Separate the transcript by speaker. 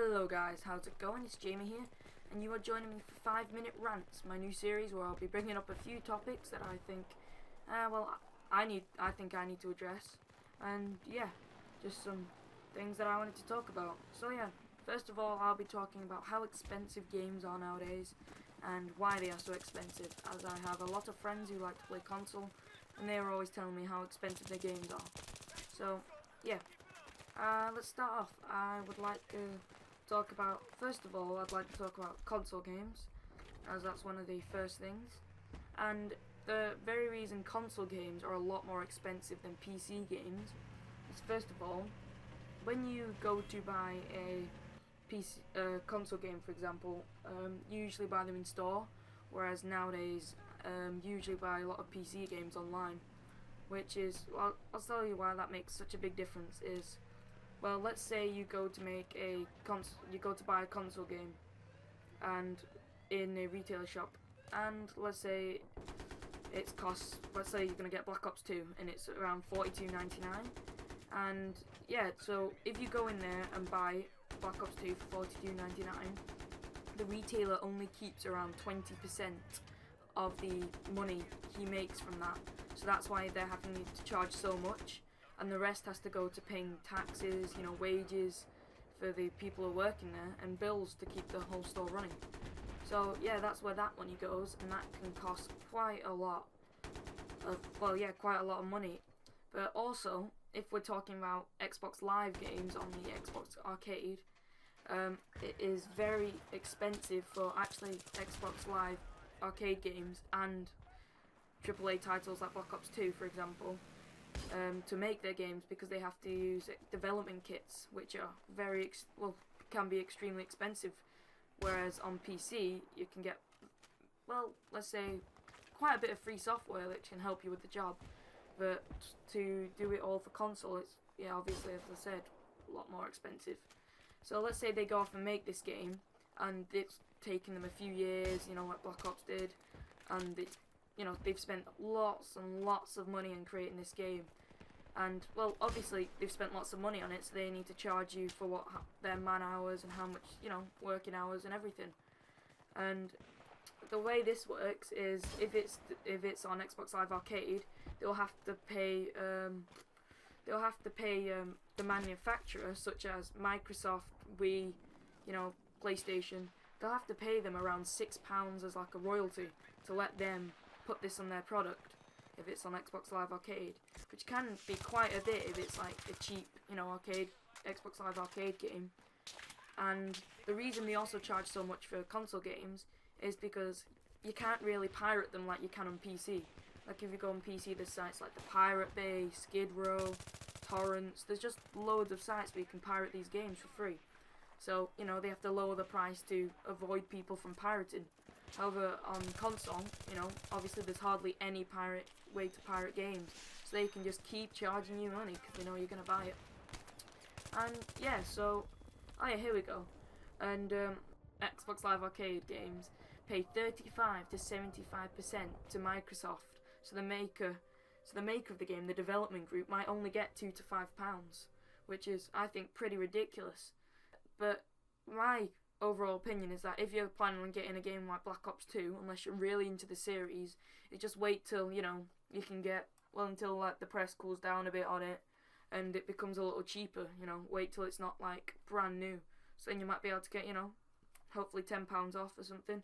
Speaker 1: Hello guys, how's it going? It's Jamie here, and you are joining me for 5 Minute Rants, my new series where I'll be bringing up a few topics that I think, I think I need to address, and yeah, just some things that I wanted to talk about. So yeah, first of all, I'll be talking about how expensive games are nowadays, and why they are so expensive, as I have a lot of friends who like to play console, and they are always telling me how expensive their games are. So yeah. Let's start off. I would like to talk about, first of all, I'd like to talk about console games, as that's one of the first things. And the very reason console games are a lot more expensive than PC games is, first of all, when you go to buy a console game, for example, you usually buy them in store, whereas nowadays, you usually buy a lot of PC games online, which is, well, I'll tell you why that makes such a big difference is, well, let's say you go to buy a console game, and in a retailer shop, and let's say let's say you're gonna get Black Ops 2, and it's around $42.99, and yeah, so if you go in there and buy Black Ops 2 for $42.99, the retailer only keeps around 20% of the money he makes from that, so that's why they're having to charge so much. And the rest has to go to paying taxes, wages for the people who are working there, and bills to keep the whole store running. So yeah, that's where that money goes, and that can cost quite a lot of money. But also, if we're talking about Xbox Live games on the Xbox Arcade, it is very expensive for actually Xbox Live Arcade games and AAA titles like Black Ops 2, for example. To make their games, because they have to use development kits, which are can be extremely expensive, whereas on PC you can get, well, let's say, quite a bit of free software that can help you with the job, but to do it all for console, it's, yeah, obviously, as I said, a lot more expensive. So let's say they go off and make this game, and it's taken them a few years, like Black Ops did, and they've spent lots and lots of money on creating this game, and, well, obviously they've spent lots of money on it, so they need to charge you for their man hours and how much, working hours and everything. And the way this works is, if it's on Xbox Live Arcade, they'll have to pay the manufacturer, such as Microsoft, Wii, PlayStation. They'll have to pay them around £6 as like a royalty to let them put this on their product if it's on Xbox Live Arcade, which can be quite a bit if it's like a cheap, Xbox Live Arcade game. And the reason they also charge so much for console games is because you can't really pirate them like you can on PC. Like, if you go on PC, there's sites like the Pirate Bay, Skid Row, Torrents. There's just loads of sites where you can pirate these games for free. So, they have to lower the price to avoid people from pirating. However, on console, obviously there's hardly any way to pirate games, so they can just keep charging you money because they know you're going to buy it. And yeah, so, oh yeah, here we go. And Xbox Live Arcade games pay 35 to 75% to Microsoft, so the maker of the game, the development group, might only get £2 to £5, which is, I think, pretty ridiculous. But my overall opinion is that if you're planning on getting a game like Black Ops 2, unless you're really into the series, you just wait till, you can get, well, until like the press cools down a bit on it and it becomes a little cheaper, wait till it's not like brand new. So then you might be able to get, hopefully £10 off or something.